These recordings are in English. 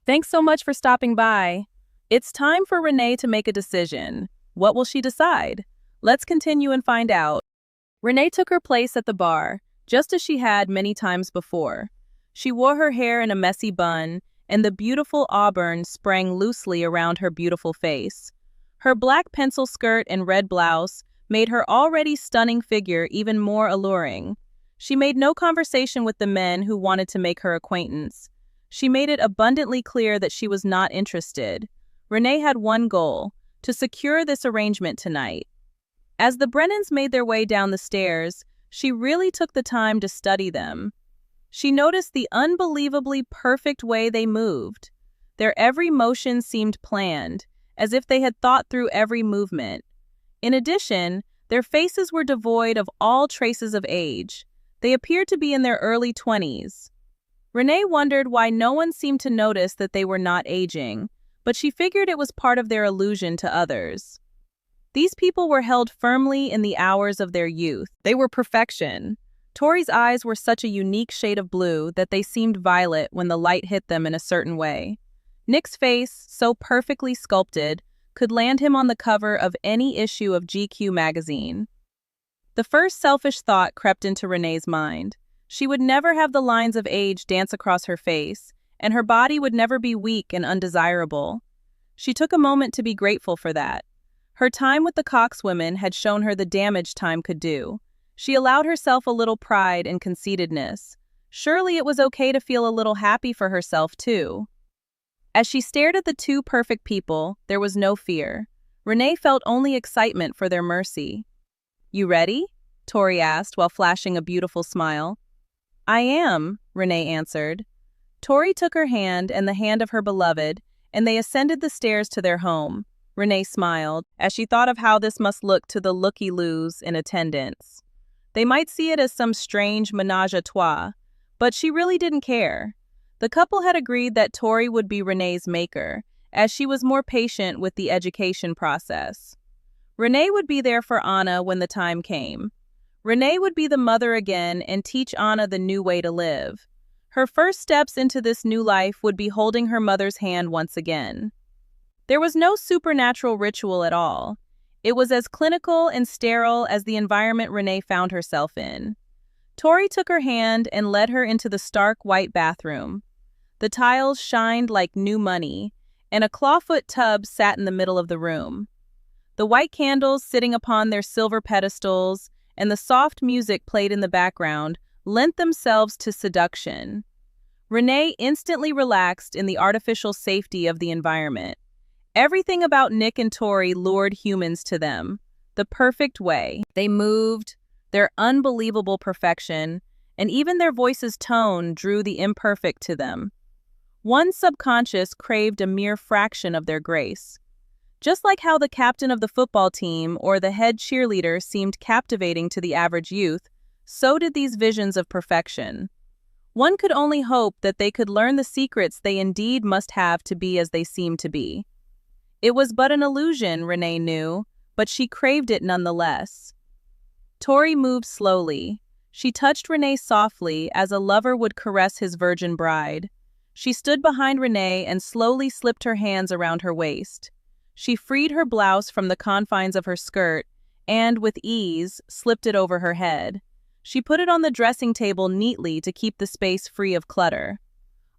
Thanks so much for stopping by. It's time for Renee to make a decision. What will she decide? Let's continue and find out. Renee took her place at the bar, just as she had many times before. She wore her hair in a messy bun, and the beautiful auburn sprang loosely around her beautiful face. Her black pencil skirt and red blouse made her already stunning figure even more alluring. She made no conversation with the men who wanted to make her acquaintance. She made it abundantly clear that she was not interested. Renee had one goal: to secure this arrangement tonight. As the Brennans made their way down the stairs, she really took the time to study them. She noticed the unbelievably perfect way they moved. Their every motion seemed planned, as if they had thought through every movement. In addition, their faces were devoid of all traces of age. They appeared to be in their early 20s. Renee wondered why no one seemed to notice that they were not aging, but she figured it was part of their illusion to others. These people were held firmly in the hours of their youth. They were perfection. Tori's eyes were such a unique shade of blue that they seemed violet when the light hit them in a certain way. Nick's face, so perfectly sculpted, could land him on the cover of any issue of GQ magazine. The first selfish thought crept into Renee's mind. She would never have the lines of age dance across her face, and her body would never be weak and undesirable. She took a moment to be grateful for that. Her time with the Cox women had shown her the damage time could do. She allowed herself a little pride and conceitedness. Surely it was okay to feel a little happy for herself, too. As she stared at the two perfect people, there was no fear. Renee felt only excitement for their mercy. "You ready?" Tori asked while flashing a beautiful smile. "I am," Renee answered. Tori took her hand and the hand of her beloved, and they ascended the stairs to their home. Renee smiled as she thought of how this must look to the looky-loos in attendance. They might see it as some strange ménage à trois, but she really didn't care. The couple had agreed that Tori would be Renee's maker, as she was more patient with the education process. Renee would be there for Anna when the time came. Renee would be the mother again and teach Anna the new way to live. Her first steps into this new life would be holding her mother's hand once again. There was no supernatural ritual at all. It was as clinical and sterile as the environment Renee found herself in. Tori took her hand and led her into the stark white bathroom. The tiles shined like new money, and a clawfoot tub sat in the middle of the room. The white candles sitting upon their silver pedestals and the soft music played in the background lent themselves to seduction. Renee instantly relaxed in the artificial safety of the environment. Everything about Nick and Tori lured humans to them, the perfect way. They moved, their unbelievable perfection, and even their voices' tone drew the imperfect to them. One subconscious craved a mere fraction of their grace. Just like how the captain of the football team or the head cheerleader seemed captivating to the average youth, so did these visions of perfection. One could only hope that they could learn the secrets they indeed must have to be as they seemed to be. It was but an illusion, Renee knew, but she craved it nonetheless. Tori moved slowly. She touched Renee softly as a lover would caress his virgin bride. She stood behind Renee and slowly slipped her hands around her waist. She freed her blouse from the confines of her skirt and, with ease, slipped it over her head. She put it on the dressing table neatly to keep the space free of clutter.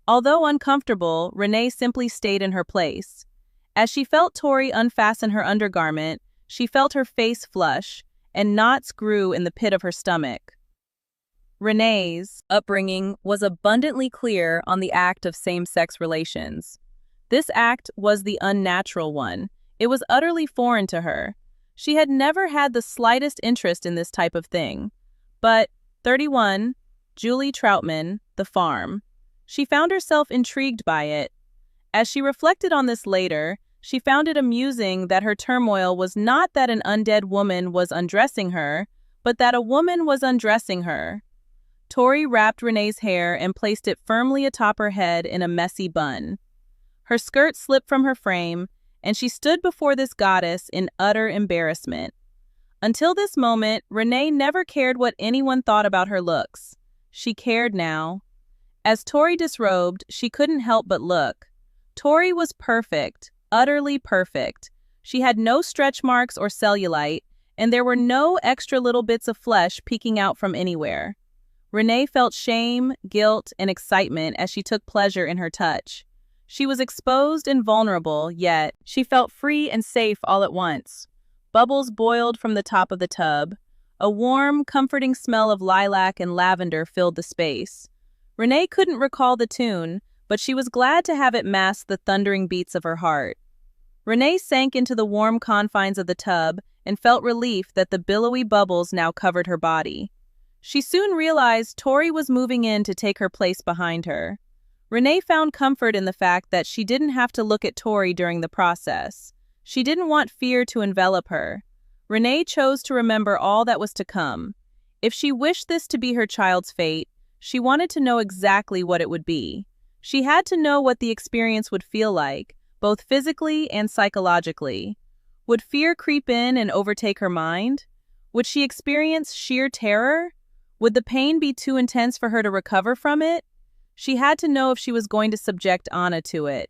Although uncomfortable, Renee simply stayed in her place. As she felt Tori unfasten her undergarment, she felt her face flush, and knots grew in the pit of her stomach. Renee's upbringing was abundantly clear on the act of same-sex relations. This act was the unnatural one. It was utterly foreign to her. She had never had the slightest interest in this type of thing. But, 31, Julie Troutman, The Farm. She found herself intrigued by it. As she reflected on this later, she found it amusing that her turmoil was not that an undead woman was undressing her, but that a woman was undressing her. Tori wrapped Renee's hair and placed it firmly atop her head in a messy bun. Her skirt slipped from her frame, and she stood before this goddess in utter embarrassment. Until this moment, Renee never cared what anyone thought about her looks. She cared now. As Tori disrobed, she couldn't help but look. Tori was perfect, utterly perfect. She had no stretch marks or cellulite, and there were no extra little bits of flesh peeking out from anywhere. Rene felt shame, guilt, and excitement as she took pleasure in her touch. She was exposed and vulnerable, yet she felt free and safe all at once. Bubbles boiled from the top of the tub. A warm, comforting smell of lilac and lavender filled the space. Rene couldn't recall the tune, but she was glad to have it mask the thundering beats of her heart. Rene sank into the warm confines of the tub and felt relief that the billowy bubbles now covered her body. She soon realized Tori was moving in to take her place behind her. Rene found comfort in the fact that she didn't have to look at Tori during the process. She didn't want fear to envelop her. Rene chose to remember all that was to come. If she wished this to be her child's fate, she wanted to know exactly what it would be. She had to know what the experience would feel like, both physically and psychologically. Would fear creep in and overtake her mind? Would she experience sheer terror? Would the pain be too intense for her to recover from it? She had to know if she was going to subject Anna to it.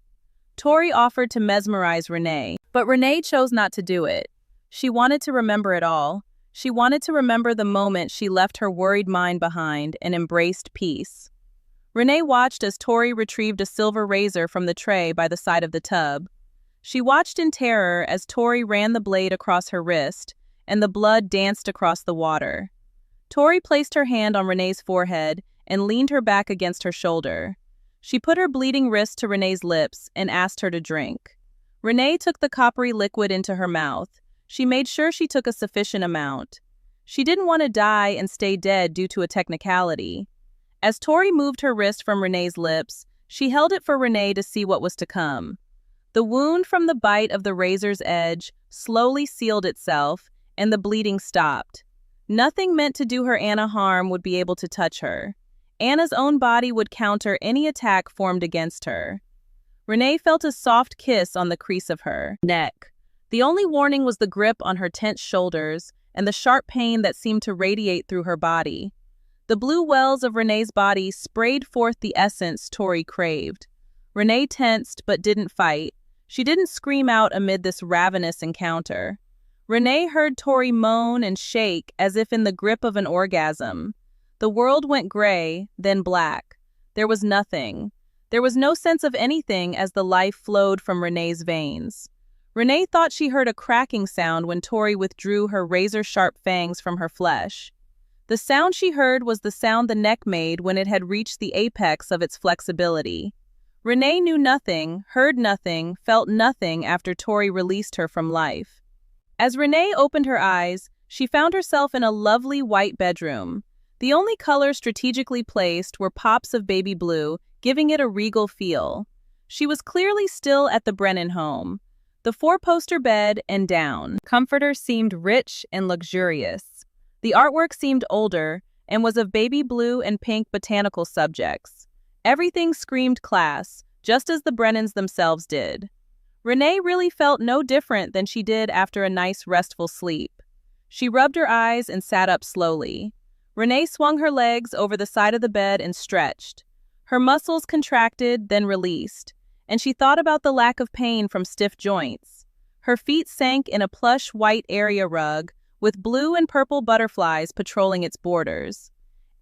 Tori offered to mesmerize Rene, but Rene chose not to do it. She wanted to remember it all. She wanted to remember the moment she left her worried mind behind and embraced peace. Rene watched as Tori retrieved a silver razor from the tray by the side of the tub. She watched in terror as Tori ran the blade across her wrist, and the blood danced across the water. Tori placed her hand on Rene's forehead and leaned her back against her shoulder. She put her bleeding wrist to Rene's lips and asked her to drink. Rene took the coppery liquid into her mouth. She made sure she took a sufficient amount. She didn't want to die and stay dead due to a technicality. As Tori moved her wrist from Rene's lips, she held it for Rene to see what was to come. The wound from the bite of the razor's edge slowly sealed itself, and the bleeding stopped. Nothing meant to do her Anna harm would be able to touch her. Anna's own body would counter any attack formed against her. Rene felt a soft kiss on the crease of her neck. The only warning was the grip on her tense shoulders and the sharp pain that seemed to radiate through her body. The blue wells of Rene's body sprayed forth the essence Tori craved. Rene tensed but didn't fight. She didn't scream out amid this ravenous encounter. Rene heard Tori moan and shake as if in the grip of an orgasm. The world went gray, then black. There was nothing. There was no sense of anything as the life flowed from Rene's veins. Rene thought she heard a cracking sound when Tori withdrew her razor-sharp fangs from her flesh. The sound she heard was the sound the neck made when it had reached the apex of its flexibility. Rene knew nothing, heard nothing, felt nothing after Tori released her from life. As Rene opened her eyes, she found herself in a lovely white bedroom. The only colors strategically placed were pops of baby blue, giving it a regal feel. She was clearly still at the Brennan home. The four-poster bed and down comforter seemed rich and luxurious. The artwork seemed older and was of baby blue and pink botanical subjects. Everything screamed class, just as the Brennans themselves did. Rene really felt no different than she did after a nice restful sleep. She rubbed her eyes and sat up slowly. Rene swung her legs over the side of the bed and stretched. Her muscles contracted, then released, and she thought about the lack of pain from stiff joints. Her feet sank in a plush white area rug, with blue and purple butterflies patrolling its borders.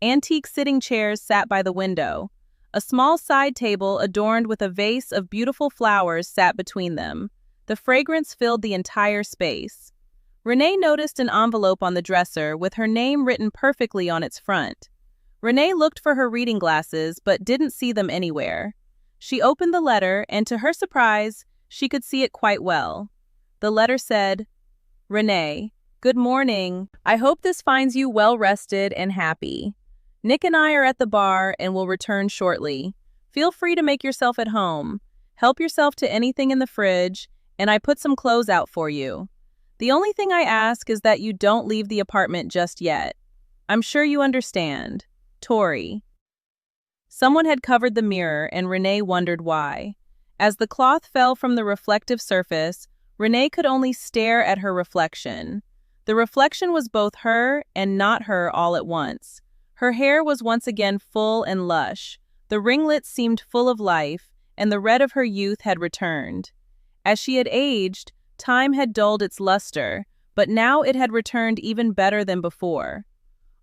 Antique sitting chairs sat by the window. A small side table adorned with a vase of beautiful flowers sat between them. The fragrance filled the entire space. Rene noticed an envelope on the dresser with her name written perfectly on its front. Rene looked for her reading glasses but didn't see them anywhere. She opened the letter, and to her surprise, she could see it quite well. The letter said, "Rene, good morning. I hope this finds you well rested and happy. Nick and I are at the bar and will return shortly. Feel free to make yourself at home. Help yourself to anything in the fridge, and I put some clothes out for you. The only thing I ask is that you don't leave the apartment just yet. I'm sure you understand. Tori." Someone had covered the mirror, and Rene wondered why. As the cloth fell from the reflective surface, Rene could only stare at her reflection. The reflection was both her and not her all at once. Her hair was once again full and lush. The ringlets seemed full of life, and the red of her youth had returned. As she had aged, time had dulled its luster, but now it had returned even better than before.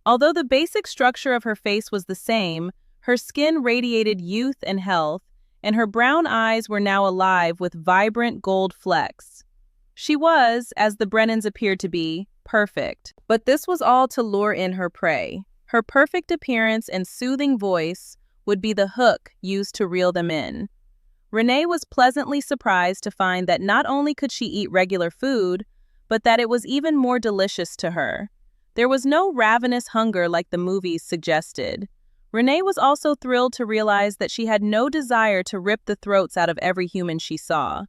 Although the basic structure of her face was the same, her skin radiated youth and health, and her brown eyes were now alive with vibrant gold flecks. She was, as the Brennans appeared to be, perfect. But this was all to lure in her prey. Her perfect appearance and soothing voice would be the hook used to reel them in. Rene was pleasantly surprised to find that not only could she eat regular food, but that it was even more delicious to her. There was no ravenous hunger like the movies suggested. Rene was also thrilled to realize that she had no desire to rip the throats out of every human she saw.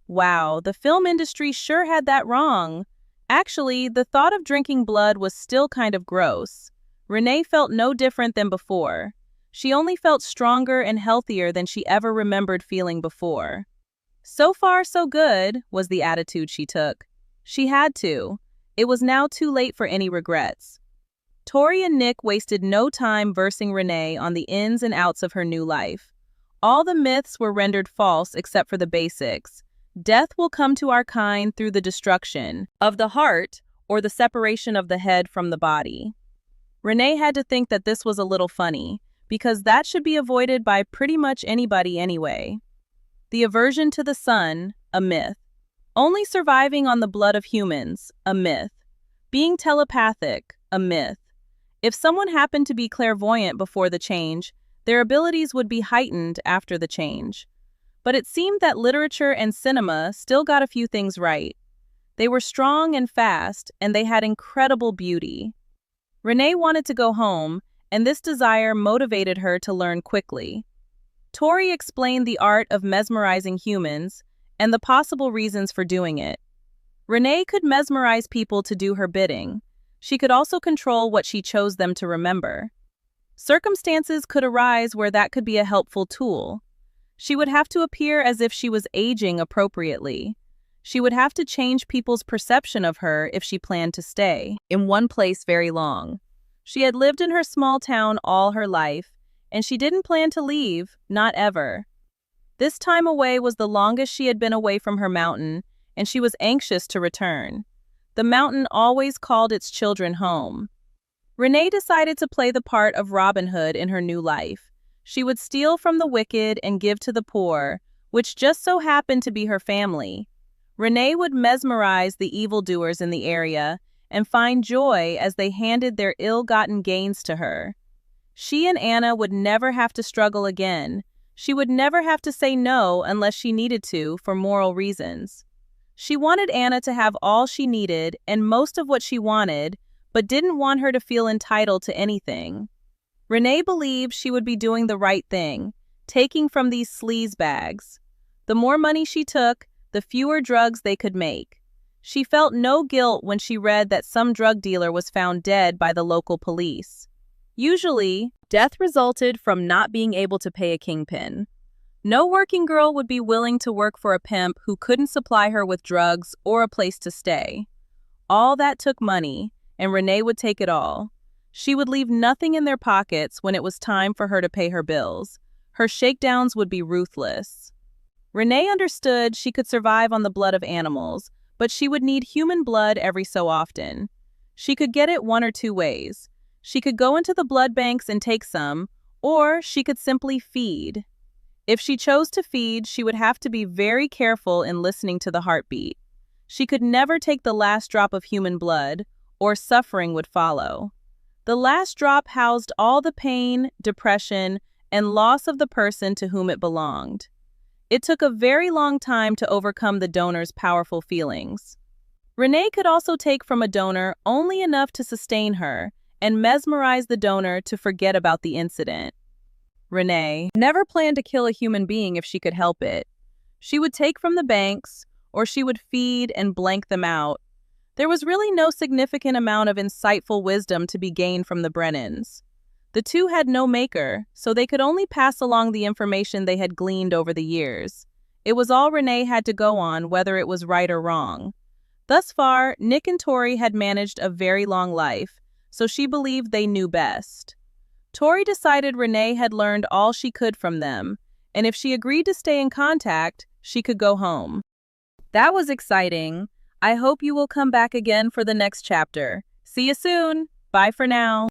Wow, the film industry sure had that wrong. Actually, the thought of drinking blood was still kind of gross. Rene felt no different than before. She only felt stronger and healthier than she ever remembered feeling before. So far, so good, was the attitude she took. She had to. It was now too late for any regrets. Tori and Nick wasted no time versing Rene on the ins and outs of her new life. All the myths were rendered false except for the basics. Death will come to our kind through the destruction of the heart or the separation of the head from the body. Rene had to think that this was a little funny, because that should be avoided by pretty much anybody anyway. The aversion to the sun, a myth. Only surviving on the blood of humans, a myth. Being telepathic, a myth. If someone happened to be clairvoyant before the change, their abilities would be heightened after the change. But it seemed that literature and cinema still got a few things right. They were strong and fast, and they had incredible beauty. Rene wanted to go home, and this desire motivated her to learn quickly. Tori explained the art of mesmerizing humans and the possible reasons for doing it. Rene could mesmerize people to do her bidding. She could also control what she chose them to remember. Circumstances could arise where that could be a helpful tool. She would have to appear as if she was aging appropriately. She would have to change people's perception of her if she planned to stay in one place very long. She had lived in her small town all her life, and she didn't plan to leave, not ever. This time away was the longest she had been away from her mountain, and she was anxious to return. The mountain always called its children home. Rene decided to play the part of Robin Hood in her new life. She would steal from the wicked and give to the poor, which just so happened to be her family. Rene would mesmerize the evildoers in the area and find joy as they handed their ill-gotten gains to her. She and Anna would never have to struggle again. She would never have to say no unless she needed to for moral reasons. She wanted Anna to have all she needed and most of what she wanted, but didn't want her to feel entitled to anything. Rene believed she would be doing the right thing, taking from these sleaze bags. The more money she took, the fewer drugs they could make. She felt no guilt when she read that some drug dealer was found dead by the local police. Usually, death resulted from not being able to pay a kingpin. No working girl would be willing to work for a pimp who couldn't supply her with drugs or a place to stay. All that took money, and Rene would take it all. She would leave nothing in their pockets when it was time for her to pay her bills. Her shakedowns would be ruthless. Rene understood she could survive on the blood of animals, but she would need human blood every so often. She could get it one or two ways. She could go into the blood banks and take some, or she could simply feed. If she chose to feed, she would have to be very careful in listening to the heartbeat. She could never take the last drop of human blood, or suffering would follow. The last drop housed all the pain, depression, and loss of the person to whom it belonged. It took a very long time to overcome the donor's powerful feelings. Rene could also take from a donor only enough to sustain her and mesmerize the donor to forget about the incident. Rene never planned to kill a human being if she could help it. She would take from the banks, or she would feed and blank them out. There was really no significant amount of insightful wisdom to be gained from the Brennans. The two had no maker, so they could only pass along the information they had gleaned over the years. It was all Rene had to go on, whether it was right or wrong. Thus far, Nick and Tori had managed a very long life, so she believed they knew best. Tori decided Rene had learned all she could from them, and if she agreed to stay in contact, she could go home. That was exciting. I hope you will come back again for the next chapter. See you soon. Bye for now.